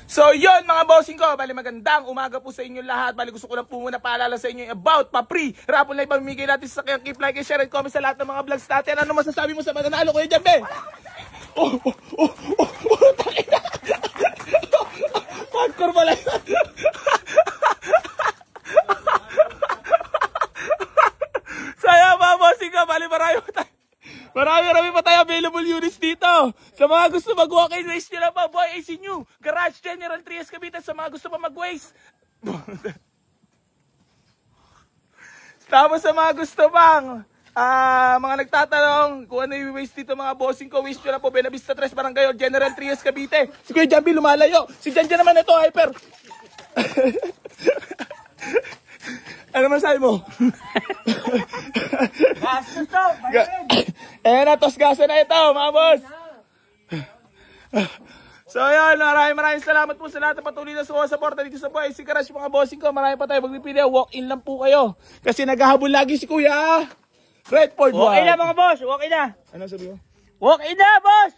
So yun mga bossing ko, bali magandang umaga po sa inyo lahat. Bali gusto ko lang po muna paalala sa inyo about pa-free raffle na ipamimigay natin sa sakyan. Keep like and share and comment sa lahat ng mga vlogs natin. Ano masasabi mo sa mananalo ko dyan, be? Takina. Hardcore pala yun. So yun mga bossing ko, bali marami pa tayo available units dito. Sa mga gusto mag-walk-in waste nyo lang pa, Boy AC New, Garage General Trias Cavite. Sa mga gusto pa mag-waste. Tapos sa mga gusto pang, mga nagtatanong kung ano yung waste dito mga bossing ko, waste nyo lang po, Benavista 3 Barangay General Trias Cavite. Si Kuya Jambi lumalayo. Si Janjan naman ito, hyper. Ano masabi mo? Gastos to! Eh natos gasa na ito mga boss. So yan, maraming salamat po sa lahat na patuloy na sumusuporta dito sa Boy AC Garage mga bossing ko. Marami pa tayo magpipili, walk-in lang po kayo. Kasi naghahabol lagi si Kuya Redford. Walk-in na mga boss, walk-in na. Ano sabi mo? Walk-in na boss!